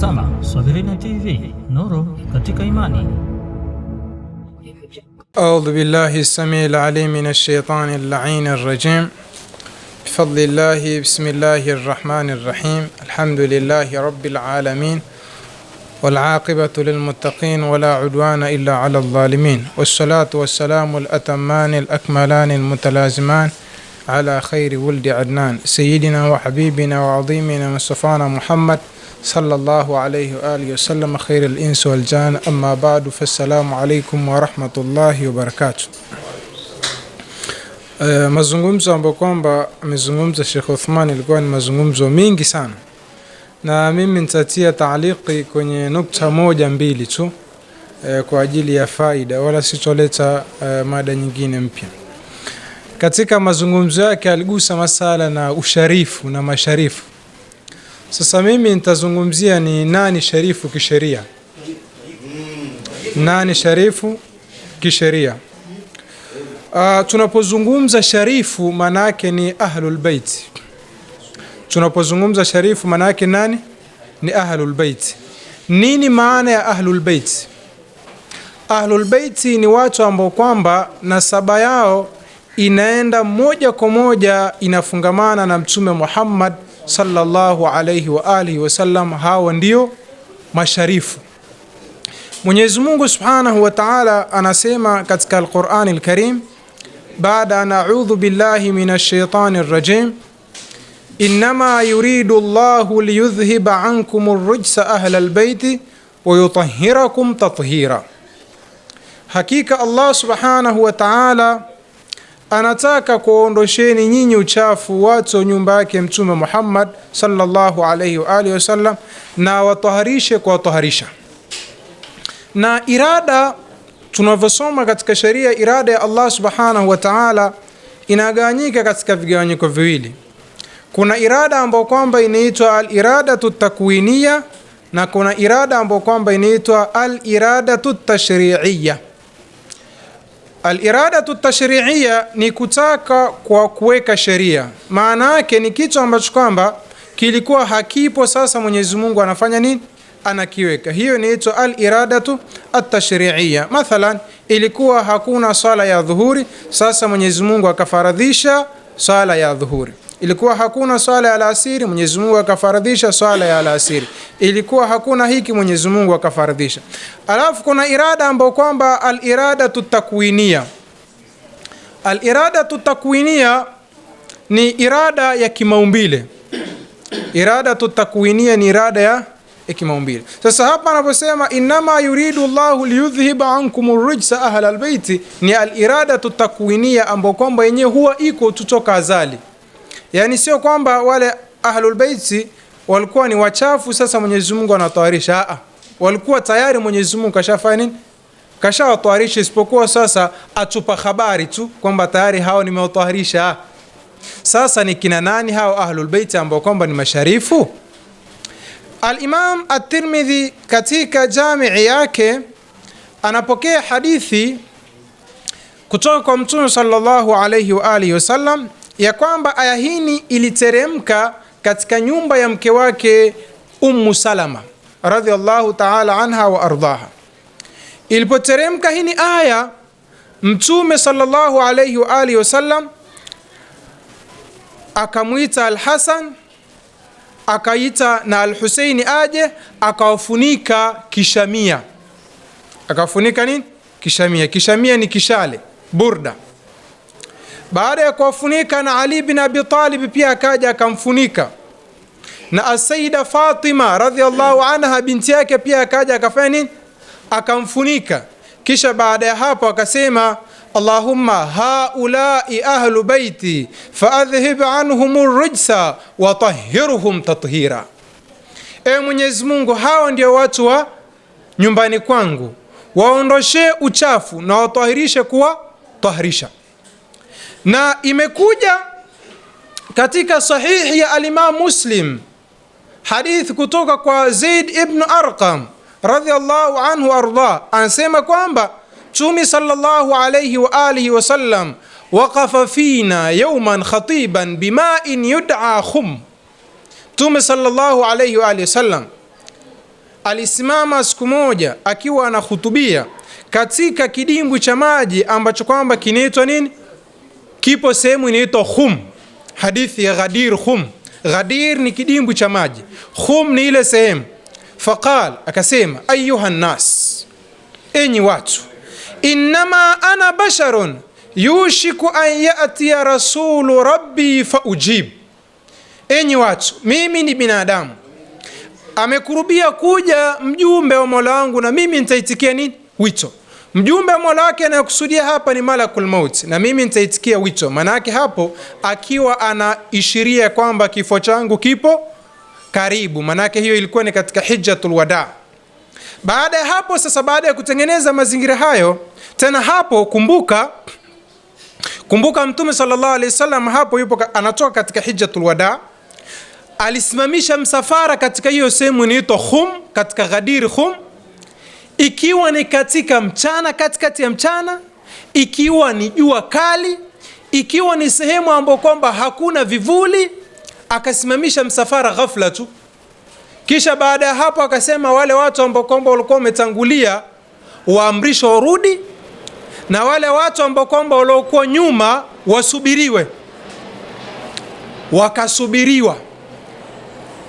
Unatazama Swahilina TV, nuru katika imani. أعوذ بالله السميع العليم من الشيطان اللعين الرجيم. بفضل الله بسم الله الرحمن الرحيم. الحمد لله رب العالمين والعاقبة للمتقين ولا عدوان إلا على الظالمين، والصلاة والسلام الأتمان الأكملان المتلازمان على خير ولد عدنان سيدنا وحبيبنا وعظيمنا مصطفانا محمد صلى الله عليه وآله وسلم خير الإنس والجان. أما بعد فالسلام عليكم ورحمة الله وبركاته. Mazungumzo ambayo kwamba amezungumza Sheikh Uthman ilikuwa ni mazungumzo mingi sana, na mimi nitatia taaliki kwenye nukta moja mbili tu kwa ajili ya faida, wala sitoleta mada nyingine mpya. Katika mazungumzo yake aligusa masala na usharifu na masharifu. Sasa mimi nitazungumzia ni nani sharifu kisheria. Nani sharifu kisheria? Tunapozungumza sharifu maana yake ni ahlul bait. Tunapozungumza sharifu maana yake nani? Ni ahlul bait. Nini maana ya ahlul bait? Ahlul bait ni watu ambao kwamba nasaba yao inaenda moja kwa moja inafungamana na Mtume Muhammad sallallahu alayhi wa alihi wasallam. Hao ndio masharifu. Mwenyezi Mungu Subhanahu wa Ta'ala anasema katika Al-Qur'an Al-Karim, baada na'udhu billahi minash shaitani rajim, innama yuridu Allahu liyudhhiba ankum ar-rijsa ahla al-bayti wa yutahhirakum tathira. Hakika Allah Subhanahu wa Ta'ala anataka kuondosheni nyinyi uchafu watu nyumba yake Mtume Muhammad sallallahu alayhi wa alihi wasallam, na wataharishe kwa taharisha. Na irada tunavyosoma katika sheria, irada ya Allah Subhanahu wa Ta'ala inagawanyika katika vigawanyiko viwili. Kuna irada ambayo kwamba inaitwa al-iradatu takwiniya, na kuna irada ambayo kwamba inaitwa al-iradatu tashri'iyya. Al-iradatu tashri'iyya ni kutaka kwa kuweka sheria. Maana yake ni kitu ambacho kwamba kilikuwa hakipo, sasa Mwenyezi Mungu anafanya nini? Anakiweka. Hiyo inaitwa al-iradatu at-tashri'iyya. Mathalan, ilikuwa hakuna swala ya dhuhuri, sasa Mwenyezi Mungu akafaradhisha swala ya dhuhuri. Ilikuwa hakuna swala ya alasiri, Mwenyezi Mungu akafaradhisha swala ya alasiri. Ilikuwa hakuna hiki, Mwenyezi Mungu akafaradhisha. Alafu kuna irada ambayo kwamba al-iradatu takwiniya. Al-iradatu takwiniya ni irada ya kimaumbile. Iradatu takwiniya ni irada ya kimaumbile. Sasa hapa anaposema inma yuridu Allahu liyudhhiba ankum ar-rijsa ahla al-bayti, ni al-iradatu takwiniya ambayo kwamba yenyewe huwa iko tutoka azali. Yani sio kwamba wale ahlul baiti walikuwa ni wachafu sasa Mwenyezi Mungu anatawarisha. Walikuwa tayari Mwenyezi Mungu kashafanya nini? Kashawatawarisha, isipokuwa sasa atupa habari tu kwamba tayari hao nimewatawarisha. Sasa ni kina nani hao ahlul baiti ambao kwamba ni masharifu? Al-Imam At-Tirmidhi katika jamii yake anapokea hadithi kutoka kwa Mtume sallallahu alayhi wa alihi wasallam ya kwamba aya hii iliteremka katika nyumba ya mke wake Ummu Salama radhiallahu ta'ala anha wa ardaha. Ilipoteremka hii aya, Mtume sallallahu alayhi wa alihi wasallam akamuita Al-Hasan, akaita na Al-Husaini aje, akawafunika kishamia. Akafunika nini? Kishamia. Kishamia ni kishale, burda. Baada ya kuwafunika, na Ali bin Abi Talib pia akaja akamfunika, na As-Sayyida Fatima radhiallahu anha binti yake pia akaja akafanya nini? Akamfunika. Kisha baada ya hapo akasema, Allahumma haulai ahlu baiti faadhhib anhum ar-rijsa wa tahhirhum tathira. E Mwenyezi Mungu, hao ndio watu wa nyumbani kwangu, waondoshe uchafu na watahirishe kuwa tahirisha. Na imekuja katika sahihi ya al-Imam Muslim hadith kutoka kwa Zaid ibn Arqam radhiallahu anhu arda, anasema kwamba Mtume sallallahu alayhi wa alihi wasallam waqafa fina yawman khatiban bima'in yud'a khum. Mtume sallallahu alayhi wa alihi wasallam alisimama siku moja akiwa anahutubia katika kidimbwi cha maji ambacho kwamba kinaitwa nini? Kipo sehemu inaitwa Khum. Hadithi ya Ghadir Khum. Ghadir ni kidimbwi cha maji, Khum ni ile sehemu. Faqal, akasema, ayuha nas, enyi watu, innama ana basharun yushiku an ya'tiya rasulu rabbi fa ujib. Enyi watu, mimi ni binadamu, amekurubia kuja mjumbe wa Mola wangu na mimi nitaitikia nini? Wito. Mjumbe wa Mola wake anayokusudia hapa ni malakul maut, na mimi nitaitikia wito. Manake hapo akiwa anaishiria kwamba kifo changu kipo karibu, manake hiyo ilikuwa ni katika hijjatul wada. Baada ya hapo sasa, baada ya kutengeneza mazingira hayo tena, hapo kumbuka Mtume sallallahu alaihi wasallam hapo yupo anatoka katika hijjatul wada, alisimamisha msafara katika hiyo sehemu inaitwa Khum, katika Ghadir Khum, ikiwa ni katika mchana, katikati ya mchana, ikiwa ni jua kali, ikiwa ni sehemu ambayo kwamba hakuna vivuli. Akasimamisha msafara ghafla tu, kisha baada ya hapo akasema wale watu ambao kwamba walikuwa wametangulia waamrishwe warudi, na wale watu ambao kwamba waliokuwa nyuma wasubiriwe. Wakasubiriwa.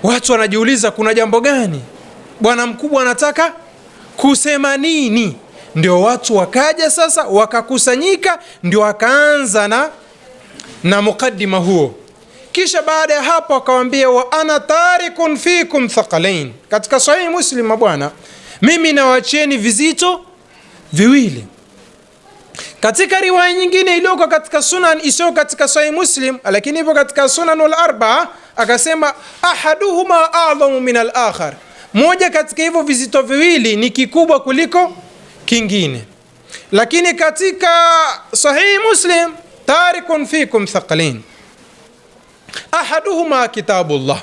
Watu wanajiuliza kuna jambo gani? Bwana mkubwa anataka kusema nini? Ndio watu wakaja sasa, wakakusanyika, ndio wakaanza na mukaddima huo. Kisha baada ya hapo akawaambia, wa ana tarikun fikum thaqalain. Katika Sahih Muslim, bwana, mimi nawaacheni vizito viwili. Katika riwaya nyingine iliyoko katika Sunan, isiyo katika Sahih Muslim lakini ipo katika Sunan al-Arba'a, akasema ahaduhuma a'dhamu min al-akhar. Moja katika hivyo vizito viwili ni kikubwa kuliko kingine. Lakini katika Sahih Muslim, tarikun fikum thaqalain, ahaduhuma kitabullah.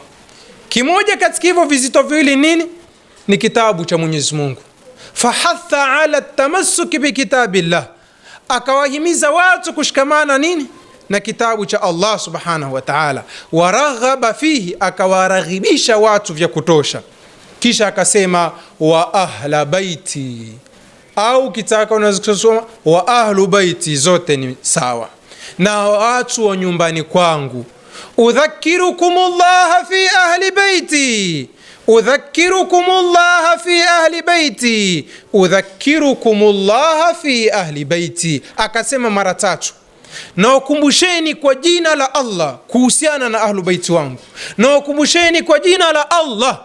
Kimoja katika hivyo vizito viwili nini? Ni kitabu cha Mwenyezi Mungu. Fahatha ala tamassuki bi kitabillah, akawahimiza watu kushikamana nini? Na kitabu cha Allah subhanahu wa ta'ala. Waraghaba fihi, akawaraghibisha watu vya kutosha. Kisha akasema wa ahla baiti, au kitaka unaweza kusoma wa ahlu baiti, zote ni sawa, na watu wa nyumbani kwangu. Udhakkirukumullaha fi ahli baiti, udhakkirukumullaha fi ahli baiti, udhakkirukumullaha fi ahli baiti. Akasema mara 3, na ukumbusheni kwa jina la Allah kuhusiana na ahlu baiti wangu, na ukumbusheni kwa jina la Allah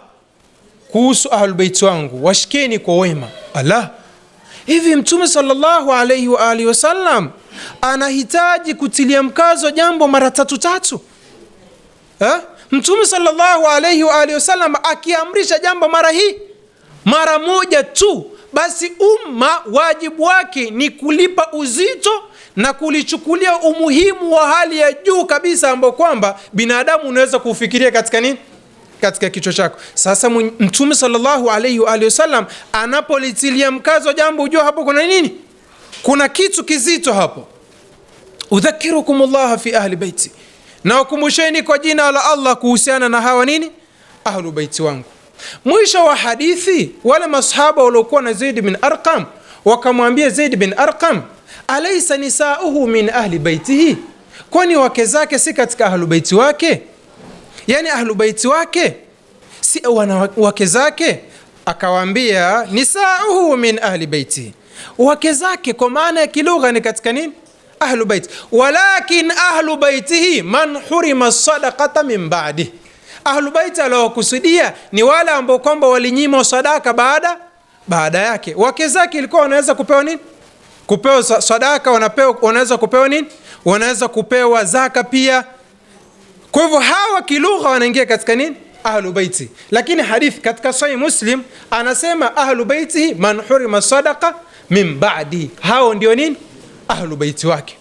kuhusu ahlu baiti wangu, washikeni kwa wema. Allah, hivi Mtume sallallahu alayhi wa alihi wasallam anahitaji kutilia mkazo jambo mara 3? Mtume sallallahu alayhi wa alihi wasallam akiamrisha jambo mara moja tu, basi umma wajibu wake ni kulipa uzito na kulichukulia umuhimu wa hali ya juu kabisa, ambao kwamba binadamu unaweza kufikiria katika nini? Katika kichwa chako. Sasa Mtume sallallahu alayhi wa alihi wasallam anapolitilia mkazo jambo, ujua hapo kuna nini? Kuna kitu kizito hapo. Udhakirukumullah fi ahli baiti, na ukumbusheni kwa jina la Allah kuhusiana na hawa nini? Ahlu baiti wangu. Mwisho wa hadithi, wale masahaba waliokuwa na Zaid bin Arqam wakamwambia Zaid bin Arqam, alaysa nisauhu min ahli baitihi, kwani wake zake si katika ahlu baiti wake? Yani ahlu baiti wake si wake zake? Akawaambia nisauhu min ahli baiti, wake zake kwa maana ya kilugha ni katika nini? Ahlu baiti. Walakin ahlu baitihi man hurima sadaqata min ba'di, ahlu baiti alokusudia ni wale ambao kwamba walinyima sadaka baada yake. Wake zake ilikuwa wanaweza kupewa nini? Kupewa sadaka, wanaweza kupewa nini? Wanaweza kupewa zaka pia. Kwa hivyo hawa kilugha wanaingia katika nini? Ahlu baiti. Lakini hadithi katika Sahih Muslim anasema ahlu baitihi man hurima sadaqa min ba'di, hao ndio nini? Ahlu baiti wake.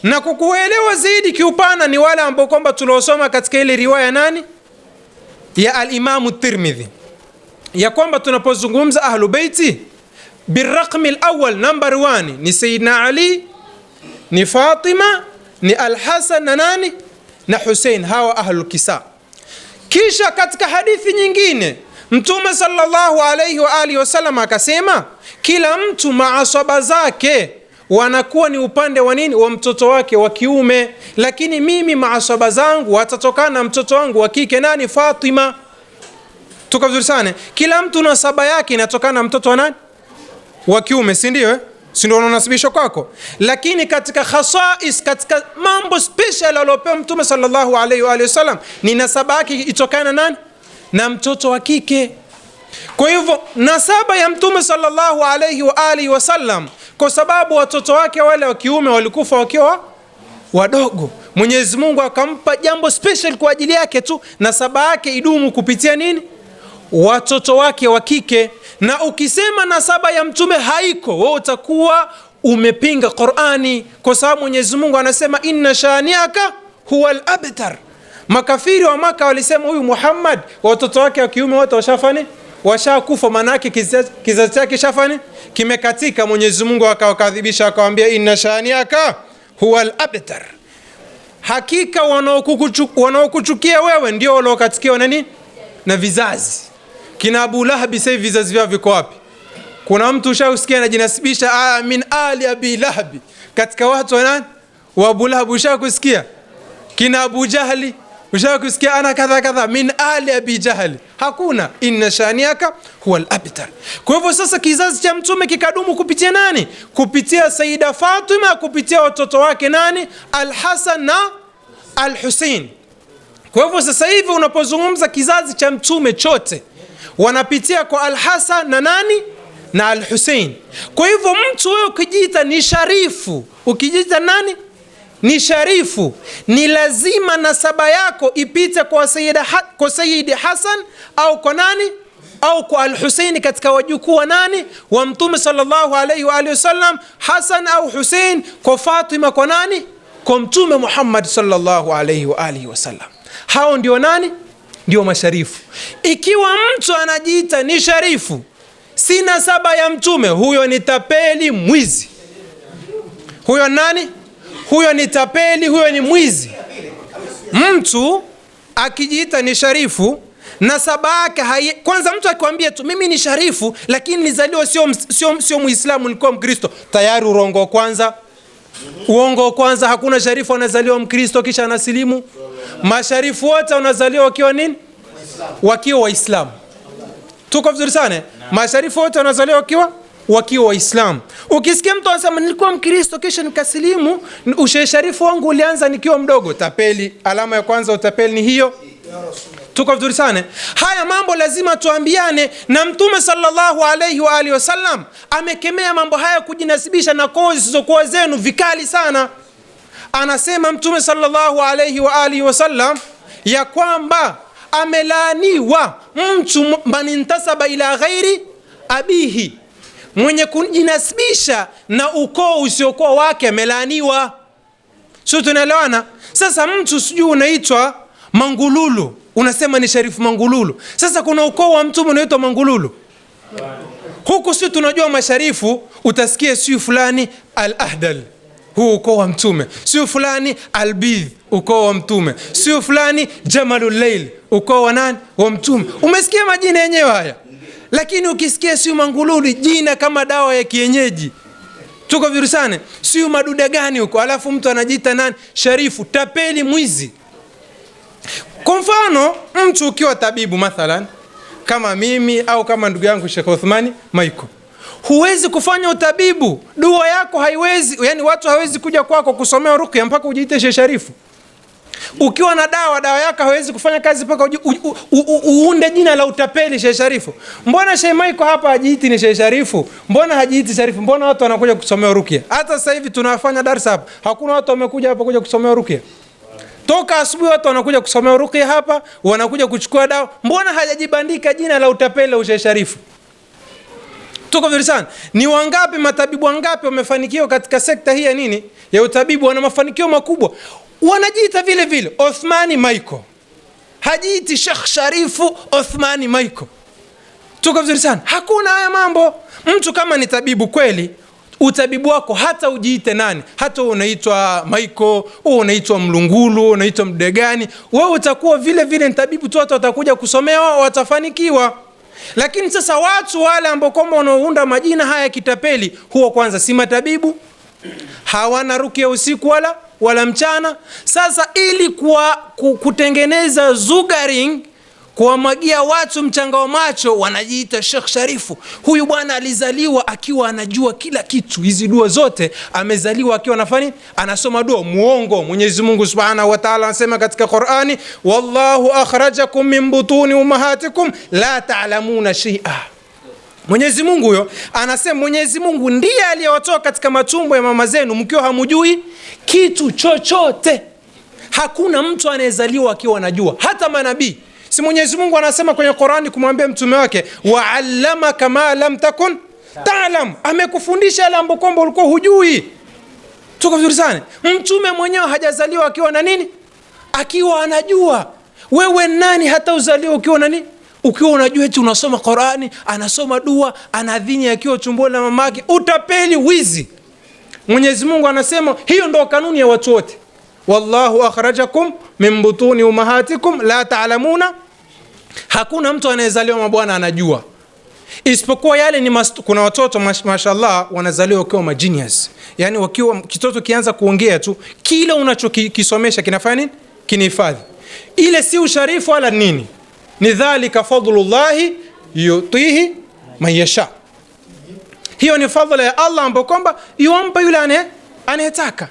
Na kukuelewa zaidi kiupana ni wale ambao kwamba tuliosoma katika ile riwaya nani? Ya al-Imam at-Tirmidhi, ya kwamba tunapozungumza ahlu baiti birraqmi al-awwal, number 1 ni Sayyidina Ali, ni Fatima, ni Al-Hasan na nani? Na Hussein, hawa ahlul kisa. Kisha katika hadithi nyingine Mtume sallallahu alayhi wa alihi wasallam akasema kila mtu maasaba zake wanakuwa ni upande wa nini? Wa mtoto wake wa kiume, lakini mimi maasaba zangu watatokana na mtoto wangu wa kike. Nani? Fatima. Tuko vizuri sana. Kila mtu nasaba yake inatokana na mtoto wa nani? Wa kiume, si ndio? Si ndio unanasibishwa kwako? Lakini katika khasais, katika mambo special aliopewa Mtume sallallahu alayhi wa alihi wasallam, ni nasaba yake itokana nani? Na mtoto wa kike. Kwa hivyo nasaba ya Mtume sallallahu alayhi wa alihi wasallam, kwa sababu watoto wake wale wa kiume walikufa wakiwa wadogo, Mwenyezi Mungu akampa jambo special kwa ajili yake tu, nasaba yake idumu kupitia nini? Watoto wake wa kike. Na ukisema nasaba ya mtume haiko, wewe utakuwa umepinga Qur'ani, kwa sababu Mwenyezi Mungu anasema inna shaniaka huwal abtar. Makafiri wa Maka walisema huyu Muhammad watoto wake wa kiume wote washafani, washakufa, manake kizazi chake shafani kimekatika. Mwenyezi Mungu akawakadhibisha akawaambia inna shaniaka huwal abtar, hakika wanaokuchukia wewe ndio waliokatikiwa nani na vizazi. Kina Abu Lahab sasa vizazi vyao viko wapi? Kuna mtu ushausikia anajinasibisha min ali Abi Lahab, katika watu wa nani? Wa Abu Lahab. Ushakusikia kina Abu Jahli, ushakusikia ana kadha kadha min ali Abi Jahli? Hakuna. Inna shaniaka huwa al-abtar. Kwa hivyo sasa kizazi cha mtume kikadumu kupitia nani? Kupitia Sayyida Fatima, kupitia watoto wake nani? Al-Hasan na Al-Hussein. Kwa hivyo sasa hivi unapozungumza kizazi cha mtume chote wanapitia kwa Al-Hasan na nani? Na Al-Hussein. Kwa hivyo mtu wewe ukijiita ni sharifu, ukijiita nani? Ni sharifu, ni lazima nasaba yako ipite kwa Sayyidi Hasan au kwa nani? Au kwa Al-Hussein, katika wajukuu wa nani? Wa Mtume sallallahu alayhi wa alihi wasallam, Hasan au Hussein. Kwa Fatima kwa nani? Kwa Mtume Muhammad sallallahu alayhi wa alihi wasallam. Hao ndio nani? Ndio masharifu. Ikiwa mtu anajiita ni sharifu si nasaba ya mtume, huyo ni tapeli, mwizi. Huyo nani? Huyo ni tapeli, huyo ni mwizi. Mtu akijiita ni sharifu nasaba yake kwanza, mtu akikwambia tu mimi ni sharifu lakini nizaliwa sio Muislamu, nilikuwa Mkristo, tayari urongo kwanza. Uongo kwanza. Hakuna sharifu anazaliwa Mkristo kisha anasilimu. Masharifu wote wanazaliwa wakiwa nini? Wakiwa Waislamu. Tuko vizuri sana. Masharifu wote wanazaliwa wakiwa Waislamu. Ukisikia mtu anasema nilikuwa Mkristo kisha nikasilimu, usharifu wangu ulianza nikiwa mdogo, tapeli. Alama ya kwanza utapeli ni hiyo. Tuko vizuri sana. Haya mambo lazima tuambiane, na Mtume sallallahu alayhi wa alihi wasallam amekemea mambo haya, kujinasibisha na koo zisizokuwa zenu, vikali sana. Anasema Mtume sallallahu alayhi wa alihi wasallam ya kwamba amelaaniwa mtu man intasaba ila ghairi abihi, mwenye kujinasibisha na ukoo usiokuwa wake amelaaniwa. Sio, tunaelewana? Sasa mtu sijui unaitwa Mangululu, unasema ni Sharifu Mangululu. Sasa kuna ukoo wa mtu unaitwa Mangululu. Huku sisi tunajua masharifu, utasikia sio fulani Al-Ahdal, huu ukoo wa mtume. Sio fulani Al-Bidh, ukoo wa mtume. Sio fulani Jamalul Layl, ukoo wa nani? Wa mtume. Umesikia majina yenyewe haya. Lakini ukisikia sio Mangululu, jina kama dawa ya kienyeji. Tuko vizuri sana. Sio maduda gani huko, alafu mtu anajiita nani? Sharifu, tapeli, mwizi. Kwa mfano, mtu ukiwa tabibu mathalan kama mimi au kama ndugu yangu Sheikh Uthmani Maiko, huwezi kufanya utabibu, dua yako haiwezi, yani watu hawezi kuja kwako kusomea ruqya mpaka ujiite Sheikh Sharifu. Ukiwa na dawa yako hawezi kufanya kazi mpaka uunde jina la utapeli Sheikh Sharifu. Mbona Sheikh Maiko hapa hajiiti ni Sheikh Sharifu? Mbona hajiiti Sharifu? Mbona watu wanakuja kusomea ruqya? Hata sasa hivi tunafanya darasa hapa, hakuna watu wamekuja hapa kuja kusomea ruqya. Toka asubuhi watu wanakuja kusomea ruqya hapa, wanakuja kuchukua dawa. Mbona hajajibandika jina la utapeli wa Sheikh Sharifu? Tuko vizuri sana. Ni wangapi matabibu wangapi wamefanikiwa katika sekta hii ya nini? Ya utabibu, wana mafanikio makubwa. Wanajiita vile vile Uthmani Maiko. Hajiiti Sheikh Sharifu Uthmani Maiko. Tuko vizuri sana. Hakuna haya mambo. Mtu kama ni tabibu kweli, utabibu wako hata ujiite nani, hata unaitwa Maiko, unaitwa Mlungulu, unaitwa Mdegani, wewe utakuwa vile vile ni tabibu tu, watu watakuja kusomea, watafanikiwa. Lakini sasa watu wale ambao kwamba wanaounda majina haya kitapeli, huwa kwanza si matabibu, hawana rukia usiku wala mchana. Sasa ili kutengeneza zugaring, kuwamagia watu mchanga wa macho, wanajiita Sheikh Sharifu. Huyu bwana alizaliwa akiwa anajua kila kitu, hizi dua zote amezaliwa akiwa anafanya, anasoma dua. Muongo. Mwenyezi Mungu Subhanahu wa Ta'ala anasema katika Qur'ani, wallahu akhrajakum min butuni ummahatikum la ta'lamuna shay'a. Mwenyezi Mungu huyo anasema, Mwenyezi Mungu ndiye aliyewatoa katika matumbo ya mama zenu mkiwa hamujui kitu chochote. Hakuna mtu anayezaliwa akiwa anajua, hata manabii. Si Mwenyezi Mungu anasema kwenye Qur'ani kumwambia mtume wake, wa'allamaka ma lam takun ta'lam, amekufundisha yale ambayo kwamba ulikuwa hujui. Tuko vizuri sana. Mtume mwenyewe hajazaliwa akiwa na nini? Akiwa anajua. Wewe nani hata uzaliwa ukiwa na nini? Ukiwa unajua eti unasoma Qur'ani, anasoma dua, anadhini akiwa tumboni la mamake. Utapeli, wizi. Mwenyezi Mungu anasema hiyo ndio kanuni ya watu wote. Wallahu akhrajakum min butuni ummahatikum la ta'lamuna. Hakuna mtu anayezaliwa mabwana anajua, isipokuwa yale ni kuna watoto mashallah wanazaliwa wakiwa magenius. Yani wakiwa kitoto kianza kuongea tu, kila unachokisomesha kinafanya nini? Kinahifadhi. Ile si usharifu wala nini, ni dhalika fadlullahi yutihi man yasha. Hiyo ni fadhila ya Allah ambayo kwamba yuampa yule anayetaka.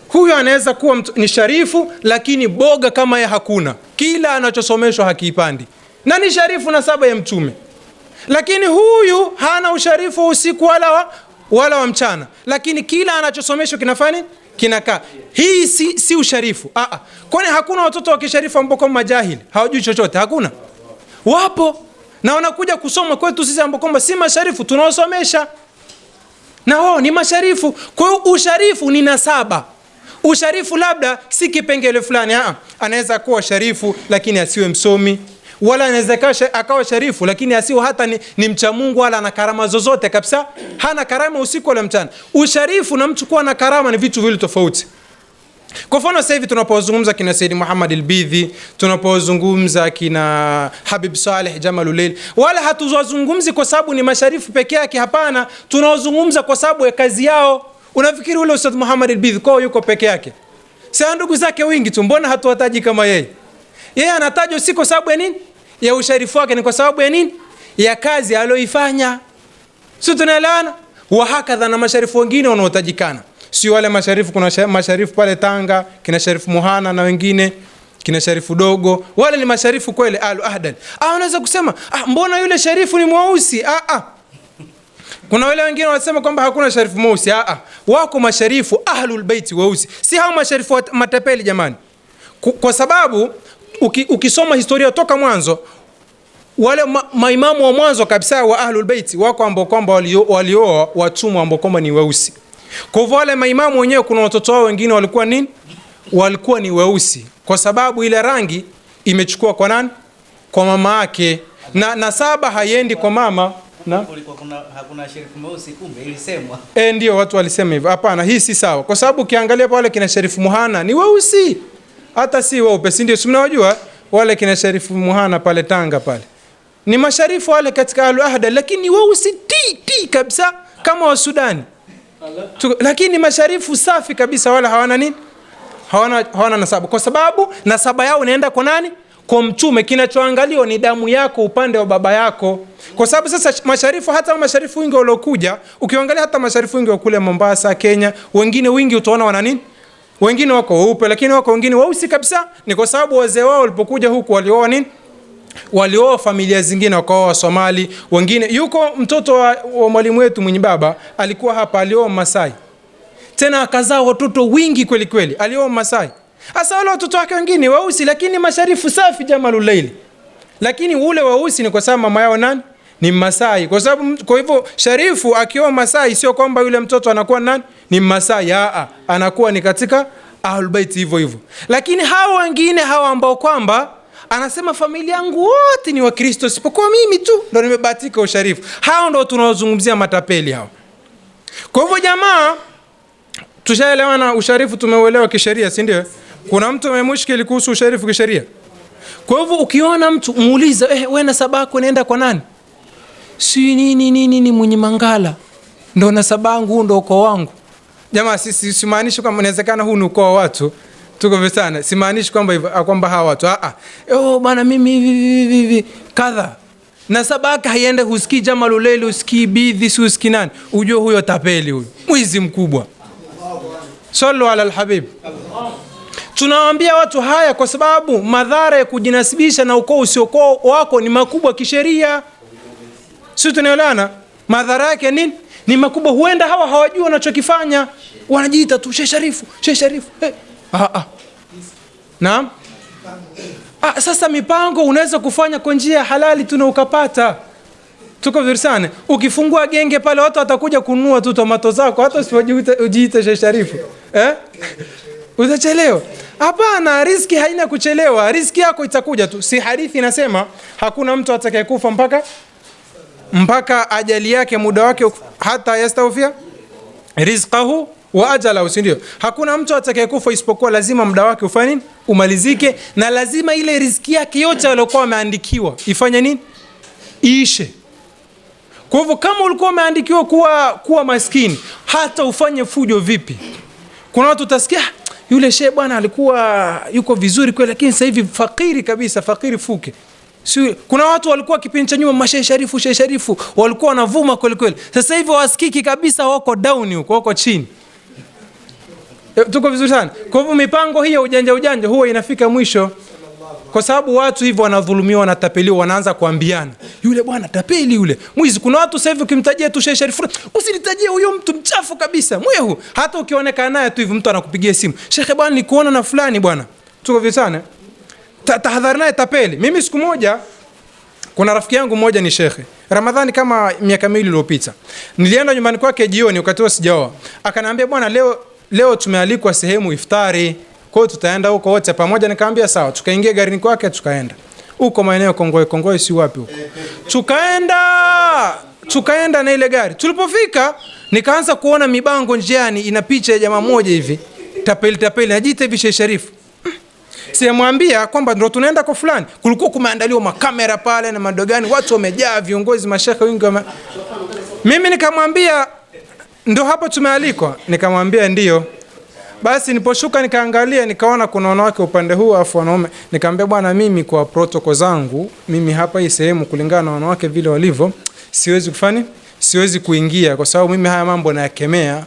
Huyo anaweza kuwa ni sharifu, lakini boga kama ya hakuna. Kila anachosomeshwa hakipandi. Na ni sharifu na saba ya mtume. Lakini huyu hana usharifu usiku wala wa mchana. Lakini kila anachosomeshwa kinafanya kinakaa. Hii si usharifu. Kwani hakuna watoto wa kisharifu ambao kama majahili, hawajui chochote? Hakuna. Wapo. Na wanakuja kusoma kwetu sisi ambao kwamba si masharifu tunaosomesha. Na wao ni masharifu. Kwa hiyo usharifu ni nasaba. Usharifu labda si kipengele fulani. Anaweza kuwa sharifu lakini asiwe msomi, wala anaweza akawa sharifu lakini asiwe hata ni mcha Mungu, wala ana karama zozote kabisa. Hana karama usiku wala mchana. Usharifu na mtu kuwa na karama ni vitu vile tofauti. Kwa mfano sasa hivi tunapozungumza kina Said Muhammad al-Bidhi, tunapozungumza kina Habib Saleh Jamaluleil, wala hatuzungumzi kwa sababu ni masharifu peke yake. Hapana, tunazungumza kwa sababu ya kazi yao. Unafikiri ule Ustadh Muhammad al-Bidhi kwa yuko peke yake? Sasa ndugu zake wingi tu, mbona hatuwataji kama yeye? Yeye anatajwa si kwa sababu ya nini? Ya usharifu wake, ni kwa sababu ya nini? Ya kazi aliyoifanya. Sio, tunaelewana? Wa hakadha na masharifu wengine wanaotajikana. Si wale masharifu, kuna masharifu pale Tanga, kina Sharifu Muhana na wengine, kina Sharifu Dogo. Wale ni masharifu kweli al-ahdal. Unaweza kusema, mbona yule sharifu ni mweusi? Kuna wale wengine wanasema kwamba hakuna sharifu mweusi. Wako masharifu ahlul bait weusi. Si hao masharifu matapeli jamani. Kwa sababu ukisoma historia toka mwanzo, wale maimamu wa mwanzo kabisa wa ahlul bait wako ambao kwamba walioa watumwa ambao kwamba ni weusi. Kwa hivyo wale maimamu wenyewe kuna watoto wao wengine walikuwa nini? Walikuwa ni weusi. Kwa sababu ile rangi imechukua kwa nani? Kwa mama yake. Na nasaba haiendi kwa mama. Na kulikuwa hakuna sharifu mweusi, kumbe ilisemwa. Ndio watu walisema hivyo. Hapana, hii si sawa. Kwa sababu ukiangalia pale kina Sharifu Muhana ni weusi. Hata si weupe, si ndio? Mnawajua wale kina Sharifu Muhana pale Tanga pale. Ni masharifu wale katika al-ahda, lakini ni weusi ti kabisa kama wa Sudani. Lakini masharifu safi kabisa, wala hawana nini? Hawana nasaba. Kwa sababu nasaba yao inaenda kwa nani? Kwa mtume. Kinachoangaliwa ni damu yako upande wa baba yako. Kwa sababu sasa masharifu, hata masharifu wengi waliokuja, ukiangalia hata masharifu wengi wa kule Mombasa, Kenya, wengine wengi utaona wana nini? Wengine wako weupe, lakini wako wengine weusi kabisa. Ni kwa sababu wazee wao walipokuja huku walioa nini? Walioa familia zingine, wakaoa Somali, wengine. Yuko mtoto wa mwalimu wetu mwenye baba alikuwa hapa, alioa Masai. Tena akazaa watoto wingi kweli kweli, alioa Masai. Asa wale watoto wake wengine weusi, lakini masharifu safi Jamaluleil. Lakini ule weusi ni kwa sababu mama yao nani? Ni Masai. Kwa hivyo sharifu akioa Masai sio kwamba yule mtoto anakuwa nani? Ni Masai. Anakuwa ni katika Ahlul Bait hivyo hivyo. Lakini hao wengine, hao ambao kwamba anasema familia yangu wote ni Wakristo isipokuwa mimi tu ndo nimebahatika usharifu, hao ndo tunaozungumzia matapeli hao. Kwa hivyo jamaa, tushaelewana usharifu, tumeuelewa kisheria, si ndio? Kuna mtu amemushkili kuhusu usharifu kisheria? Kwa hivyo ukiona mtu muuliza, wewe nasaba yako inaenda kwa nani? Si nini mwenye Mangala ndo nasaba yangu, ndo ukoo wangu. Jamaa simaanishi kwamba inawezekana huu ni ukoo wa watu. Tuko vizana. Simaanishi kwamba hawa watu. Bwana mimi hivi kadha. Nasaba yake haiende, husikii Jamaluleli, husikii Bidhi, husikii nani. Ujue huyo tapeli huyo. Mwizi mkubwa. Sallu ala alhabib. Tunawaambia watu haya kwa sababu madhara ya kujinasibisha na ukoo usiokuwa wako ni makubwa kisheria. Sisi tunaelewana? Madhara yake nini? Ni makubwa. Huenda hawa hawajui wanachokifanya. Wanajiita tu Sheikh Sharifu. Naam? Sasa mipango unaweza kufanya kwa njia halali tu na ukapata. Tuko vizuri sana. Ukifungua genge pale watu watakuja kununua tu tomato zako, hata usijiite Sheikh Sharifu. Utachelewa. Hapana, riziki haina kuchelewa. Riziki yako itakuja tu. Si hadithi inasema hakuna mtu atakayekufa mpaka ajali yake, muda wake, hata yastawfia rizqahu wa ajalahu, si ndio? Hakuna mtu atakayekufa isipokuwa lazima muda wake ufanye nini? Umalizike, na lazima ile riziki yake yote aliyokuwa ameandikiwa ifanye nini? Iishe. Kwa hivyo kama ulikuwa umeandikiwa kuwa maskini, hata ufanye fujo vipi, kuna watu utasikia yule shehe bwana alikuwa yuko vizuri kweli, lakini sasa hivi fakiri kabisa, fakiri fuke. Kuna watu walikuwa kipindi cha nyuma Sheikh Sharifu walikuwa wanavuma kweli. Sasa hivi wasikiki kabisa, wako down huko, wako chini. Tuko vizuri sana. Kwa hivyo mipango hii ya ujanja huwa inafika mwisho, kwa sababu watu hivyo wanadhulumiwa, wanatapeliwa, wanaanza kuambiana yule bwana tapeli, yule mwizi. Kuna watu sasa hivi ukimtajia tu Sheikh Sharifu, usinitajie huyo mtu mchafu kabisa, mwehu. Hata ukionekana naye tu hivi mtu anakupigia simu, Sheikh bwana nilikuona na fulani bwana. Tuko vizuri sana. Tahadhari naye tapeli. Mimi siku moja, kuna rafiki yangu mmoja ni shekhe, Ramadhani kama miaka miwili iliyopita, nilienda nyumbani kwake jioni wakati wa sijaoa. Akaniambia bwana, leo tumealikwa sehemu iftari, kwa hiyo tutaenda huko wote pamoja. Nikamwambia sawa. Tukaingia garini kwake, tukaenda huko maeneo Kongoe si wapi huko. Tukaenda na ile gari. Tulipofika nikaanza kuona mibango njiani ina picha ya jamaa mmoja hivi, tapeli anajiita hivi Sheikh Sharifu. Siamwambia kwamba ndio tunaenda kwa fulani. Kulikuwa kumeandaliwa makamera pale na madogani, watu wamejaa, viongozi, mashekhe wengi Mimi nikamwambia ndio hapo tumealikwa. Nikamwambia ndio. Basi niliposhuka nikaangalia, nikaona kuna wanawake upande huu afu wanaume. Nikamwambia bwana, mimi kwa protocol zangu, mimi hapa hii sehemu kulingana na wanawake vile walivyo, siwezi kuingia, kwa sababu mimi haya mambo nayakemea.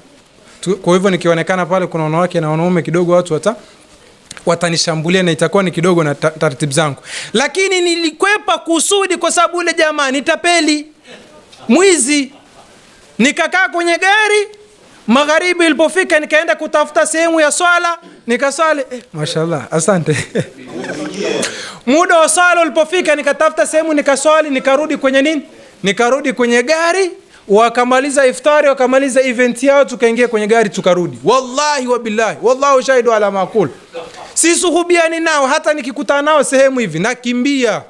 Kwa hivyo nikionekana pale kuna wanawake na wanaume kidogo, watu watanishambulia na itakuwa ni kidogo na taratibu zangu. Lakini nilikwepa kusudi, kwa sababu yule jamaa ni tapeli, mwizi. Nikakaa kwenye gari, magharibi ilipofika nikaenda kutafuta sehemu ya swala, nikaswali. Mashallah, asante. Muda wa swala ulipofika nikatafuta sehemu nikaswali, nikarudi kwenye gari. Wakamaliza iftari, wakamaliza event yao, tukaingia kwenye gari tukarudi. Wallahi wa billahi, wallahu shahidu ala maqul. Sisuhubiani nao, hata nikikutana nao sehemu hivi nakimbia.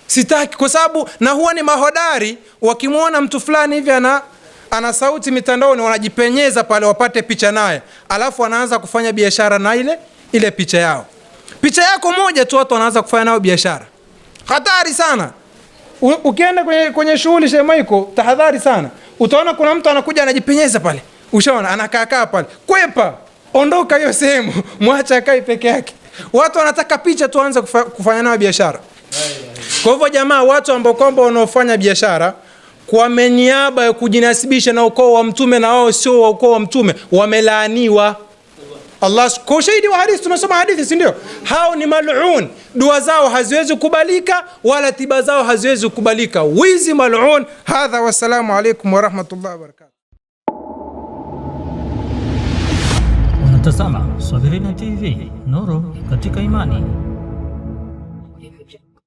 Sitaki, kwa sababu na huwa ni mahodari, wakimwona mtu fulani hivi ana sauti mitandaoni, wanajipenyeza pale wapate picha naye, alafu anaanza kufanya biashara na ile picha yao. Picha yako moja tu watu wanaanza kufanya nao biashara. Hatari sana. Ukienda kwenye shughuli shemaiko, tahadhari sana. Utaona kuna mtu anakuja anajipenyeza pale. Ushaona anakaa pale. Kwepa, ondoka hiyo sehemu, mwacha akae peke yake. Watu wanataka picha tu anza kufanya nao biashara. Kwa hivyo jamaa, watu ambao kwamba wanaofanya biashara kwa niaba ya kujinasibisha na ukoo wa mtume na wao sio wa ukoo wa mtume, wamelaaniwa. Allah kwa ushahidi wa hadithi, tunasoma hadithi, si ndio? Hao ni mal'un, dua zao haziwezi kubalika wala tiba zao haziwezi kubalika. Wizi mal'un. Hadha, wassalamu alaykum wa rahmatullahi wa barakatuh. Unatazama Swabirina TV, nuru katika imani.